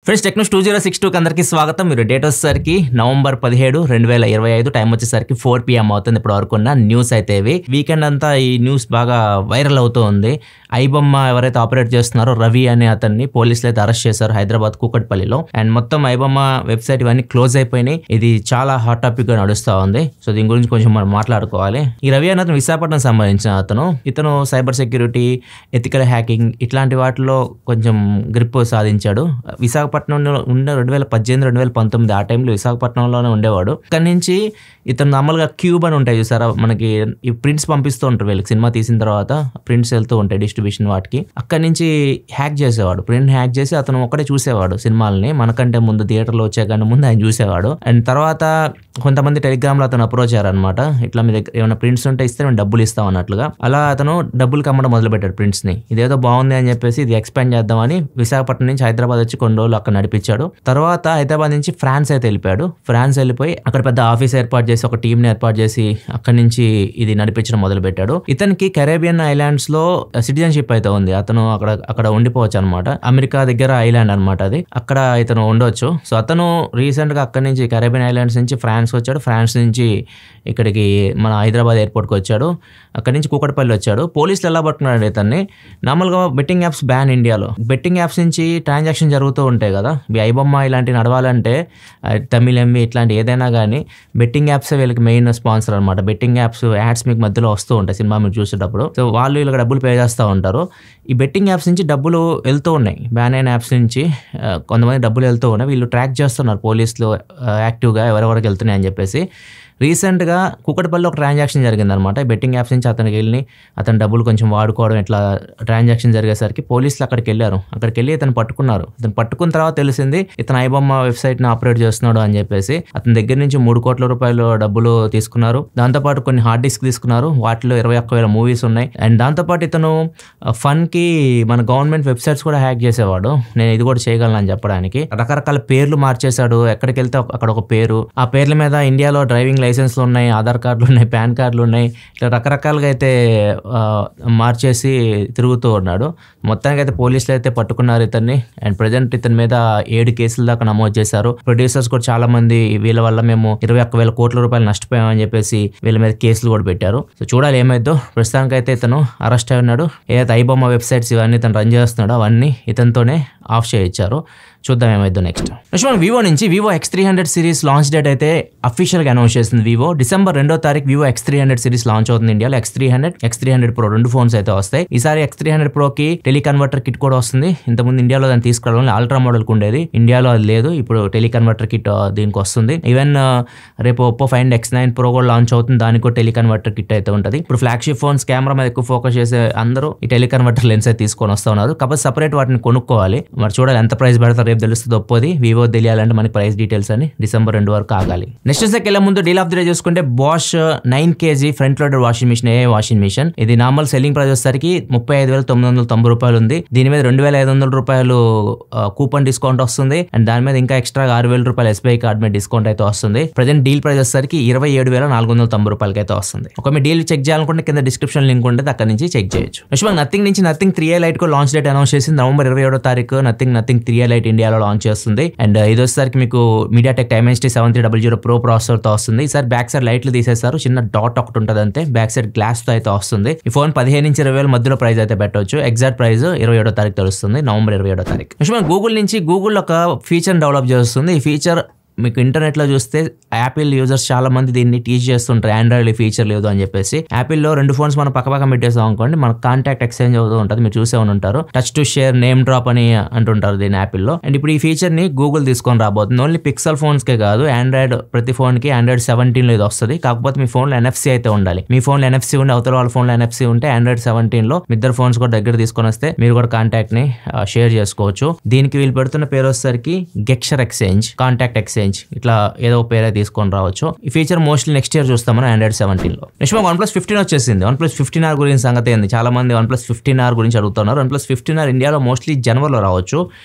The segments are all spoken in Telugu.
ఫ్రెండ్స్ టెక్నోస్ 2062కి అందరికీ స్వాగతం. మీరు డేట్ వచ్చేసరికి నవంబర్ 17, 2025, టైం వచ్చేసరికి 4 PM అవుతుంది. ఇప్పుడు వరకు ఉన్న న్యూస్ అయితే ఇవి. వీకెండ్ అంతా ఈ న్యూస్ బాగా వైరల్ అవుతూ ఉంది. ఐబొమ్మ ఎవరైతే ఆపరేట్ చేస్తున్నారో రవి అనే అతన్ని పోలీసులు అయితే అరెస్ట్ చేశారు హైదరాబాద్ కూకట్పల్లిలో. అండ్ మొత్తం ఐబొమ్మ వెబ్సైట్ ఇవన్నీ క్లోజ్ అయిపోయినాయి. ఇది చాలా హాట్ టాపిక్ గా నడుస్తూ ఉంది. సో దీని గురించి కొంచెం మనం మాట్లాడుకోవాలి. ఈ రవి అనే అతను విశాఖపట్నం సంబంధించిన ఇతను సైబర్ సెక్యూరిటీ, ఎథికల్ హ్యాకింగ్ ఇట్లాంటి వాటిలో కొంచెం గ్రిప్ సాధించాడు. విశాఖపట్నంలో ఉన్న 2018, 2019 ఆ టైంలో విశాఖపట్నంలోనే ఉండేవాడు. అక్కడి నుంచి ఇతను నార్మల్గా క్యూబ్ అని ఉంటాయి చూసారా, మనకి ఈ ప్రింట్స్ పంపిస్తూ ఉంటారు వీళ్ళకి. సినిమా తీసిన తర్వాత ప్రింట్స్ వెళ్తూ ఉంటాయి డిస్ట్రిబ్యూషన్ వాటికి. అక్కడి నుంచి హ్యాక్ చేసేవాడు. ప్రింట్ హ్యాక్ చేసి అతను ఒక్కడే చూసేవాడు సినిమాలని. మనకంటే ముందు థియేటర్లో వచ్చేకంటే ముందు ఆయన చూసేవాడు. అండ్ తర్వాత కొంతమంది టెలిగ్రామ్లో అతను అప్రోచ్ అయ్యారనమాట. ఇట్లా మీ దగ్గర ఏమైనా ప్రింట్స్ ఉంటే ఇస్తే మేము డబ్బులు ఇస్తాం అన్నట్లుగా. అలా అతను డబ్బులు కమ్మడం మొదలు పెట్టాడు ప్రింట్స్ ని. ఇదేదో బాగుంది అని చెప్పేసి ఇది ఎక్స్పాండ్ చేద్దామని విశాఖపట్నం నుంచి హైదరాబాద్ వచ్చి కొన్ని రోజులు అక్కడ నడిపించాడు. తర్వాత హైదరాబాద్ నుంచి ఫ్రాన్స్ అయితే వెళ్ళిపోయాడు. ఫ్రాన్స్ వెళ్ళిపోయి అక్కడ పెద్ద ఆఫీస్ ఏర్పాటు చేసి ఒక టీమ్ ని ఏర్పాటు చేసి అక్కడి నుంచి ఇది నడిపించడం మొదలు పెట్టాడు. ఇతనికి కరేబియన్ ఐలాండ్స్ లో సిటిజన్షిప్ అయితే ఉంది. అతను అక్కడ ఉండిపోవచ్చు అనమాట. అమెరికా దగ్గర ఐలాండ్ అనమాట అది. అక్కడ ఇతను ఉండొచ్చు. సో అతను రీసెంట్ గా అక్కడి నుంచి కరేబియన్ ఐలాండ్స్ నుంచి ఫ్రాన్స్ వచ్చాడు. ఫ్రాన్స్ నుంచి ఇక్కడికి మన హైదరాబాద్ ఎయిర్పోర్ట్కి వచ్చాడు. అక్కడి నుంచి కూకట్పల్లి వచ్చాడు. పోలీసులు ఎలా పట్టుకున్నాడు ఇతన్ని? నార్మల్గా బెట్టింగ్ యాప్స్ బ్యాన్ ఇండియాలో. బెట్టింగ్ యాప్స్ నుంచి ట్రాన్సాక్షన్ జరుగుతూ ఉంటాయి కదా. ఐబొమ్మ ఇలాంటివి నడవాలంటే తమిళ్ ఎంవి ఇట్లాంటి ఏదైనా కానీ బెట్టింగ్ యాప్స్ వీళ్ళకి మెయిన్ స్పాన్సర్ అనమాట. బెట్టింగ్ యాప్స్ యాడ్స్ మీకు మధ్యలో వస్తూ ఉంటాయి సినిమా మీరు చూసేటప్పుడు. సో వాళ్ళు వీళ్ళకి డబ్బులు పే చేస్తూ ఉంటారు. ఈ బెట్టింగ్ యాప్స్ నుంచి డబ్బులు వెళ్తూ ఉన్నాయి. బ్యాన్ అయిన యాప్స్ నుంచి కొంతమంది డబ్బులు వెళ్తూ ఉన్నాయి. వీళ్ళు ట్రాక్ చేస్తున్నారు పోలీసులు యాక్టివ్గా ఎవరెవరికి వెళ్తున్నాయి అని చెప్పేసి. రీసెంట్గా కూకట్పల్లిలో ఒక ట్రాన్సాక్షన్ జరిగిందనమాట. బెట్టింగ్ యాప్స్ నుంచి అతనికి వెళ్ళి అతను డబ్బులు కొంచెం వాడుకోవడం ఇట్లా ట్రాన్సాక్షన్ జరిగేసరికి పోలీసులు అక్కడికి వెళ్ళారు. అక్కడికి వెళ్ళి ఇతను పట్టుకున్నారు. ఇతను పట్టుకున్న తర్వాత తెలిసింది ఇతను ఐబొమ్మ వెబ్సైట్ని ఆపరేట్ చేస్తున్నాడు అని చెప్పేసి. అతని దగ్గర నుంచి 3 కోట్ల రూపాయలు డబ్బులు తీసుకున్నారు. దాంతోపాటు కొన్ని హార్డ్ డిస్క్ తీసుకున్నారు. వాటిలో 21,000 మూవీస్ ఉన్నాయి. అండ్ దాంతోపాటు ఇతను ఫన్కి మన గవర్నమెంట్ వెబ్సైట్స్ కూడా హ్యాక్ చేసేవాడు. నేను ఇది కూడా చేయగలను అని చెప్పడానికి. రకరకాల పేర్లు మార్చేశాడు. ఎక్కడికి వెళ్తే అక్కడ ఒక పేరు. ఆ పేర్ల మీద ఇండియాలో డ్రైవింగ్ లైసెన్స్లు ఉన్నాయి, ఆధార్ కార్డులు ఉన్నాయి, పాన్ కార్డులు ఉన్నాయి. ఇట్లా రకరకాలుగా అయితే మార్చేసి తిరుగుతూ ఉన్నాడు. మొత్తానికి అయితే పోలీసులు అయితే పట్టుకున్నారు ఇతన్ని. అండ్ ప్రజెంట్ ఇతని మీద 7 కేసుల దాకా నమోదు చేశారు. ప్రొడ్యూసర్స్ కూడా చాలా మంది వీళ్ళ వల్ల మేము 21,000 కోట్ల రూపాయలు నష్టపోయామని చెప్పేసి వీళ్ళ మీద కేసులు కూడా పెట్టారు. సో చూడాలి ఏమైందో. ప్రస్తుతానికి అయితే ఇతను అరెస్ట్ అయి ఉన్నాడు. ఏదైతే ఐబొమ్మ వెబ్సైట్స్ ఇవన్నీ ఇతను రన్ చేస్తున్నాడో అవన్నీ ఇతనితోనే ఆఫ్ చేయించారు. చూద్దాం ఏమైందో నెక్స్ట్. మనం వివో నుంచి Vivo X300 series launch date అయితే అఫీషియల్ గా అనౌన్స్ చేసింది వివో. డిసెంబర్ 2వ తారీఖు వివో X300 సిరీస్ లాంచ్ అవుతుంది ఇండియాలో. X300 Pro 2 ఫోన్స్ అయితే వస్తాయి. ఈసారి X300 Pro కి టెలికన్వర్టర్ కిట్ కూడా వస్తుంది. ఇంతకుముందు ఇండియాలో దాన్ని తీసుకురావడం అల్ట్రా మోడల్ కు ఉండేది. ఇండియాలో అది లేదు. ఇప్పుడు టెలికన్వర్టర్ కిట్ దీనికి వస్తుంది. ఈవెన్ రేపు ఒప్పో Find X9 Pro కూడా లాంచ్ అవుతుంది. దానికి కూడా టెలికన్వర్టర్ కిట్ అయితే ఉంటుంది. ఇప్పుడు ఫ్లాగ్షిప్ ఫోన్స్ కెమెరా మీద ఎక్కువ ఫోకస్ చేసే అందరూ ఈ టెలికన్వర్టర్ లెన్స్ అయితే తీసుకొని వస్తా ఉన్నారు. కాబట్టి సపరేట్ వాటిని కొనుక్కోవాలి. మరి చూడాలి ఎంత ప్రైస్ పెడతారు, రేపు తెలుస్తుంది. ఒప్పోది వివో తెలియాలంటే మనకి ప్రైస్ డీటెయిల్స్ అని డిసెంబర్ 2 వరకు ఆగాలి. నెక్స్ట్ వెళ్ళే ముందు డీల్ ఆఫ్ ది డే చూసుకుంటే Bosch 9 kg front loaded washing machine, ఏ వాషింగ్ మిషన్. ఇది నార్మల్ సెల్లింగ్ ప్రైస్ వచ్చేసరికి 35,990 రూపాయలు ఉంది. దీని మీద 2,500 రూపాయలు కూపన్ డిస్కౌంట్ వస్తుంది. అండ్ దాని మీద ఇంకా ఎక్స్ట్రా 6,000 రూపాయలు SBI కార్డ్ మీద డిస్కౌంట్ అయితే వస్తుంది. ప్రజెంట్ డీల్ ప్రైస్ వచ్చేసరికి 27,490 రూపాయలకి అయితే వస్తుంది. ఒక మీ డీల్ చెక్ చేయాలనుకుంటే కింద డిస్క్రిప్షన్ లింక్ ఉంటుంది, అక్కడ నుంచి చెక్ చేయొచ్చు. నెక్స్ట్ నథింగ్ నుంచి నథింగ్ 3A లైట్ కు లాంచ్ డేట్ అనౌన్స్ చేసింది. నవంబర్ 27వ తారీఖు నథింగ్ 3A లైట్ ఇండియాలో లాంచ్ చేస్తుంది. అండ్ ఇది వచ్చేసరికి మీకు MediaTek Dimensity 7300 Pro ప్రాసెసర్ తో వస్తుంది. ఈసారి బ్యాక్ సైడ్ లైట్లు తీసేస్తారు. చిన్న డాట్ ఒకటి ఉంటుంది అంతే. బ్యాక్ సైడ్ గ్లాస్ తో అయితే వస్తుంది. ఈ ఫోన్ 15 నుంచి 20,000 మధ్యలో ప్రైస్ అయితే పెట్టవచ్చు. ఎగ్జాక్ట్ ప్రైస్ 27వ తారీఖు తెలుస్తుంది, నవంబర్ 27వ తారీఖు. గూగుల్ నుంచి గూగుల్ ఒక ఫీచర్ డెవలప్ చేస్తుంది. ఈ ఫీచర్ మీకు ఇంటర్నెట్లో చూస్తే యాపిల్ యూజర్స్ చాలా మంది దీన్ని టీచ్ చేస్తుంటారు. ఆండ్రాయిడ్ ఫీచర్ లేదు అని చెప్పేసి. యాపిల్లో 2 ఫోన్స్ మనం పక్క పెట్టేసాం అనుకోండి, మన కాంటాక్ట్ ఎక్స్చేంజ్ అవుతూ ఉంటుంది. మీరు చూసే ఉంటారు. Touch to share, name drop అని అంటుంటారు దీని యాపిల్లో. అండ్ ఇప్పుడు ఈ ఫీచర్ ని గూగుల్ తీసుకొని రాబోతుంది. ఓన్లీ పిక్సెల్ ఫోన్స్ కే కాదు, ఆండ్రాయిడ్ ప్రతి ఫోన్ కి Android 17 లో ఇది వస్తుంది. కాకపోతే మీ ఫోన్ లో NFC అయితే ఉండాలి. మీ ఫోన్ లో NFC ఉండి అవతల వాళ్ళ ఫోన్ లో NFC ఉంటే Android 17 లో మీ ఇద్దరు ఫోన్స్ కూడా దగ్గర తీసుకొని వస్తే మీరు కూడా కాంటాక్ట్ ని షేర్ చేసుకోవచ్చు. దీనికి వీళ్ళు పెడుతున్న పేరు వచ్చేసరికి గెక్షర్ ఎక్స్చేంజ్, కాంటాక్ట్ ఎక్స్చేంజ్. రేంజ్ ఇట్లా ఏదో పేరే తీసుకొని రావచ్చు. ఈ ఫీచర్ మోస్ట్లీ నెక్స్ట్ ఇయర్ చూస్తాం మనం Android 17లో. నెక్స్ట్ మనకు OnePlus 15 వచ్చేసింది. OnePlus 15R గురించి సంగతి ఏంది, చాలా మంది OnePlus 15R గురించి అడుగుతున్నారు. OnePlus 15R ఇండియాలో మోస్ట్లీ జనవరిలో రావచ్చు,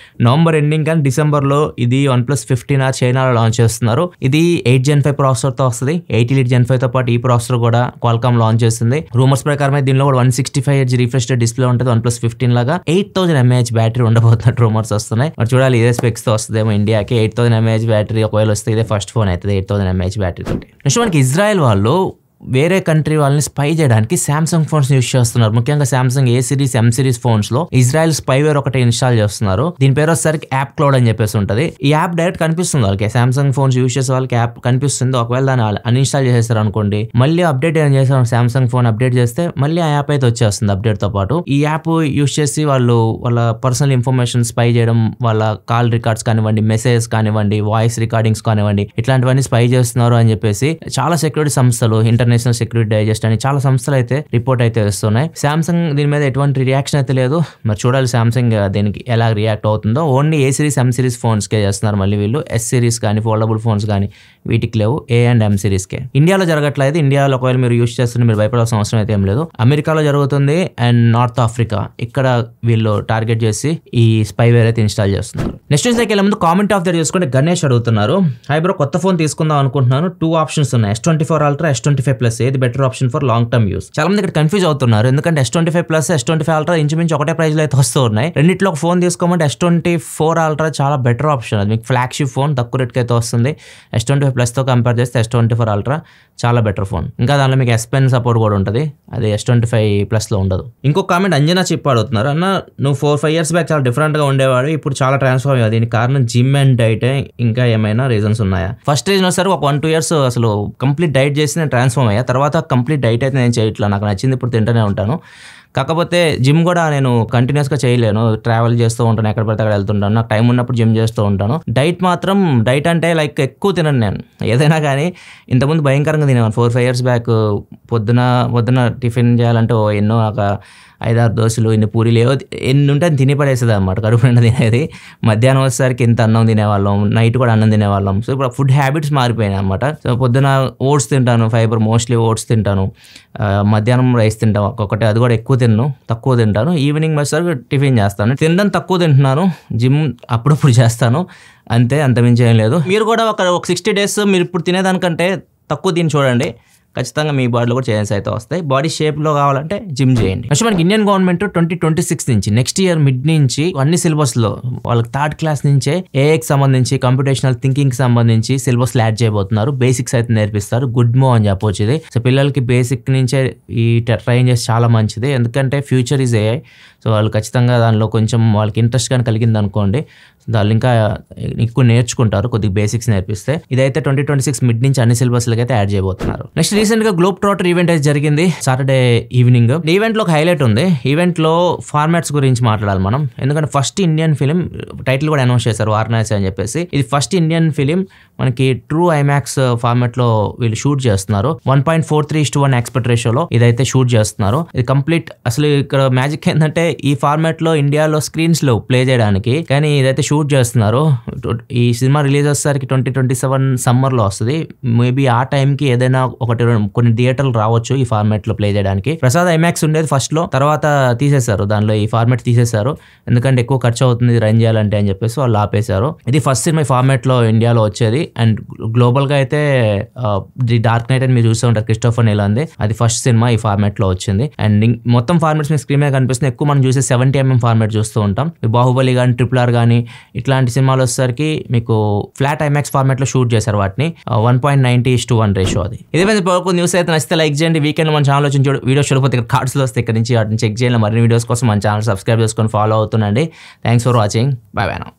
నవంబర్ ఎండింగ్ కానీ డిసెంబర్లో ఇది OnePlus 15R చైనాలో లాంచ్ చేస్తున్నారు. ఇది 8 Gen 5 ప్రాసెసర్తో వస్తుంది. 8 Elite Gen 5తో పాటు ఈ ప్రాసెసర్ కూడా Qualcomm లాంచ్ చేస్తుంది. రూమర్స్ ప్రకారం దీనిలో కూడా 165Hz రిఫ్రెష్ రేట్ డిస్ప్లే ఉంటుంది. OnePlus 15 లాగా 8000 mAh బ్యాటరీ ఉండబోతున్నట్టు రూమర్స్ వస్తున్నాయి. మరి చూడాలి ఇదే స్పెక్స్ తో వస్తుందేమో ఇండియాకి. 8000 mAh బ్యాటరీ ఒకవేళ వస్తే ఇదే ఫస్ట్ ఫోన్ అవుతుంది 8000 mAh బ్యాటరీ తోటి. నెక్స్ట్ మనకి ఇజ్రాయెల్ వాళ్ళు వేరే కంట్రీ వాళ్ళని స్పై చేయడానికి సామ్సంగ్ ఫోన్స్ యూస్ చేస్తున్నారు. ముఖ్యంగా సామ్సంగ్ ఏ సిరీస్ M సిరీస్ ఫోన్స్ లో ఇజ్రాయెల్ స్పైవేర్ ఒకటి ఇన్స్టాల్ చేస్తున్నారు. దీని పేరు వచ్చేసరికి యాప్ క్లౌడ్ అని చెప్పేసి ఉంటుంది. ఈ యాప్ డైరెక్ట్ కనిపిస్తుంది వాళ్ళకి, సామ్సంగ్ ఫోన్స్ యూస్ చేసే వాళ్ళకి యాప్ కనిపిస్తుంది. ఒకవేళ దాన్ని అన్ఇన్స్టాల్ చేసేస్తారు అనుకోండి, మళ్ళీ అప్డేట్ ఏం చేస్తారు, సామ్సంగ్ ఫోన్ అప్డేట్ చేస్తే మళ్ళీ ఆ యాప్ అయితే వచ్చేస్తుంది అప్డేట్ తో పాటు. ఈ యాప్ యూస్ చేసి వాళ్ళు వాళ్ళ పర్సనల్ ఇన్ఫర్మేషన్ స్పై చేయడం, వాళ్ళ కాల్ రికార్డ్స్ కానివ్వండి, మెసేజ్ కానివ్వండి, వాయిస్ రికార్డింగ్స్ కానివ్వండి, ఇట్లాంటివన్నీ స్పై చేస్తున్నారు అని చెప్పేసి చాలా సెక్యూరిటీ సంస్థలు, ఇంటర్నేషనల్ సెక్యూరిటీ డైజెస్ట్ అని చాలా సంస్థలు అయితే రిపోర్ట్ అయితే వస్తున్నాయి. సామ్సంగ్ దీని మీద ఎటువంటి రియాక్షన్ అయితే లేదు. మరి చూడాలి సామ్సంగ్ దీనికి ఎలా రియాక్ట్ అవుతుందో. ఓన్లీ ఏ సిరీస్ M సిరీస్ ఫోన్స్ కే చేస్తున్నారు మళ్ళీ వీళ్ళు. S సిరీస్ కానీ ఫోల్డబుల్ ఫోన్స్ కానీ వీటికి లేవు, A అండ్ M సిరీస్ కే. ఇండియాలో జరగట్లేదు. ఇండియాలో ఒకవేళ మీరు యూస్ చేస్తుంటే మీరు భయపడాల్సిన అవసరం అయితే ఏం లేదు. అమెరికాలో జరుగుతుంది అండ్ నార్త్ ఆఫ్రికా, ఇక్కడ వీళ్ళు టార్గెట్ చేసి ఈ స్పైవేర్ అయితే ఇన్స్టాల్ చేస్తున్నారు. నెక్స్ట్ న్యూస్ దగ్గర ముందు కామెంట్ ఆఫ్ ద చూసుకుంటే గణేష్ అడుగుతున్నారు, హై బ్రో కొత్త ఫోన్ తీసుకుందాం అనుకుంటున్నాను, 2 ఆప్షన్స్ ఉన్నాయి, S24 Ultra, S25 Plus, ఏది better option for long term use. చాలా మంది ఇక్కడ కన్ఫ్యూజ్ అవుతున్నారు, ఎందుకంటే S25 Plus, S25 Ultra ఇంచుమించు ఒకటే ప్రైస్ లో అయితే వస్తూ ఉన్నాయి. రెండిట్లో ఒక ఫోన్ తీసుకోమంటే S24 Ultra చాలా బెటర్ ఆప్షన్. అది మీకు ఫ్లాగ్షిప్ ఫోన్, తక్కువ రేట్కి అయితే వస్తుంది. S25 Plus తో కంపేర్ చేస్తే S24 Ultra చాలా బెటర్ ఫోన్. ఇంకా దానిలో మీకు S Pen సపోర్ట్ కూడా ఉంటుంది, అది S25 Plus లో ఉండదు. ఇంకో కామెంట్ అంజనా చిప్ అడుగుతున్నారు, అన్న నువ్వు 4-5 years బ్యాక్ చాలా డిఫరెంట్ గా ఉండేవాడు, ఇప్పుడు చాలా ట్రాన్స్ఫార్మ్ అయ్యావు, దీనికి కారణం జిమ్ అండ్ డైట్, ఇంకా ఏమైనా రీజన్స్ ఉన్నాయా? ఫస్ట్ రీజన్ వచ్చేసరికి ఒక 1-2 years అసలు కంప్లీట్ డైట్ చేసి నేను ట్రాన్స్ఫార్మ్ అయ్యా. తర్వాత కంప్లీట్ డైట్ అయితే నేను చేయట్లా, నాకు నచ్చింది ఇప్పుడు తింటూనే ఉంటాను. కాకపోతే జిమ్ కూడా నేను కంటిన్యూస్గా చేయలేను, ట్రావెల్ చేస్తూ ఉంటాను, ఎక్కడ పడితే అక్కడ వెళ్తుంటాను, నాకు టైం ఉన్నప్పుడు జిమ్ చేస్తూ ఉంటాను. డైట్ అంటే లైక్ ఎక్కువ తినను నేను ఏదైనా కానీ. ఇంతకుముందు భయంకరంగా తినేవాను 4-5 years బ్యాక్. పొద్దున టిఫిన్ చేయాలంటే ఎన్నో ఒక 5-6 దోశలు, ఇన్ని పూరీలు, ఎన్ని ఉంటే అని తిని పడేసేది అనమాట, కడుపు నిండా తినేది. మధ్యాహ్నం వచ్చేసరికి ఇంత అన్నం తినేవాళ్ళం, నైట్ కూడా అన్నం తినేవాళ్ళం. సో ఇప్పుడు ఫుడ్ హ్యాబిట్స్ మారిపోయినాయి అనమాట. సో పొద్దున ఓట్స్ తింటాను, ఫైబర్ మోస్ట్లీ ఓట్స్ తింటాను, మధ్యాహ్నం రైస్ తింటాను ఒక్కొక్కటి, అది కూడా ఎక్కువ తిన్ను, తక్కువ తింటాను. ఈవినింగ్ వచ్చేసరికి టిఫిన్ చేస్తాను. తినడం తక్కువ తింటున్నాను, జిమ్ అప్పుడప్పుడు చేస్తాను, అంతే, అంతమించి ఏం లేదు. మీరు కూడా ఒక 60 days మీరు ఇప్పుడు తినేదానికంటే తక్కువ తిని చూడండి, ఖచ్చితంగా మీ బాడీలో కూడా చేంజెస్ అయితే వస్తాయి. బాడీ షేప్లో కావాలంటే జిమ్ చేయండి. నెక్స్ట్ మనకి ఇండియన్ గవర్నమెంట్ 2026 నుంచి నెక్స్ట్ ఇయర్ మిడ్ నుంచి అన్ని సిలబస్లో వాళ్ళకి 3rd class నుంచే ఏఐకి సంబంధించి, కంప్యూటేషనల్ థింకింగ్ సంబంధించి సిలబస్ యాడ్ చేయబోతున్నారు. బేసిక్స్ అయితే నేర్పిస్తారు. గుడ్ మూవ్ అని చెప్పొచ్చు ఇది. సో పిల్లలకి బేసిక్ నుంచే ఈ ట్రైన్ చేసి చాలా మంచిది, ఎందుకంటే ఫ్యూచర్ ఈజ్ ఏఐ. సో వాళ్ళు ఖచ్చితంగా దానిలో కొంచెం వాళ్ళకి ఇంట్రెస్ట్ కానీ కలిగింది అనుకోండి, వాళ్ళు ఇంకా ఎక్కువ నేర్చుకుంటారు కొద్దిగా బేసిక్స్ నేర్పిస్తే. ఇదైతే 2026 మిడ్ నుంచి అన్ని సిలబస్లకి అయితే యాడ్ చేయబోతున్నారు. నెక్స్ట్ రీసెంట్ గా గ్లోబ్ ట్రాటర్ ఈవెంట్ అయితే జరిగింది సాటర్డే ఈవినింగ్. ఈవెంట్ లో ఒక హైలైట్ ఉంది. ఈవెంట్ లో ఫార్మాట్స్ గురించి మాట్లాడాలి మనం, ఎందుకంటే ఫస్ట్ ఇండియన్ ఫిలిం, టైటిల్ కూడా అనౌన్స్ చేశారు వారణాసి అని చెప్పేసి. ఇది ఫస్ట్ ఇండియన్ ఫిలిం మనకి ట్రూ ఐమాక్స్ ఫార్మాట్ లో వీళ్ళు షూట్ చేస్తున్నారు. 1.43:1 ఆస్పెక్ట్ రేషియోలో ఇదైతే షూట్ చేస్తున్నారు. ఇది కంప్లీట్, అసలు ఇక్కడ మ్యాజిక్ ఏంటంటే ఈ ఫార్మాట్ లో ఇండియాలో స్క్రీన్స్ లో ప్లే చేయడానికి, కానీ ఇదైతే షూట్ చేస్తున్నారు. ఈ సినిమా రిలీజ్ వచ్చేసరికి 2027 సమ్మర్ లో వస్తుంది. మేబీ ఆ టైంకి ఏదైనా కొన్ని థియేటర్లు రావచ్చు ఈ ఫార్మాట్ లో ప్లే చేయడానికి. ప్రసాద్ ఐమాక్స్ ఉండేది ఫస్ట్ లో, తర్వాత తీసేశారు, దానిలో ఈ ఫార్మాట్ తీసేశారు, ఎందుకంటే ఎక్కువ ఖర్చు అవుతుంది రన్ చేయాలంటే అని చెప్పేసి వాళ్ళు ఆపేశారు. ఇది ఫస్ట్ సినిమా ఈ ఫార్మాట్ లో ఇండియాలో వచ్చేది. అండ్ గ్లోబల్ గా అయితే ది డార్క్ నైట్ అని మీరు చూస్తూ ఉంటారు, క్రిస్టోఫర్ నోలాన్ది, అది ఫస్ట్ సినిమా ఈ ఫార్మాట్ లో వచ్చింది. అండ్ మొత్తం ఫార్మాట్స్ మీ స్క్రీన్ మీద కనిపిస్తుంది. ఎక్కువ మనం చూసే 70mm ఫార్మాట్ చూస్తూ ఉంటాం. బాహుబలి కానీ, RRR కానీ ఇట్లాంటి సినిమాలు వచ్చేసరికి మీకు ఫ్లాట్ ఐమాక్స్ ఫార్మాట్ లో షూట్ చేశారు వాటిని. 1.90:1 రేషియో అది. ఇదే న్యూస్ అయితే నచ్చితే లైక్ చేయండి. వీకెండ్ మన ఛానల్ వచ్చి వీడియో చూడకపోతే ఇక్కడ కార్డ్స్ లో వస్తే ఇక్కడ నుంచి వాటిని చెక్ చేయాలి. మరిన్ని వీడియోస్ కోసం మన ఛానల్ సబ్స్క్రైబ్ చేసుకొని ఫాలో అవుతుండండి. Thanks for watching. Bye bye now.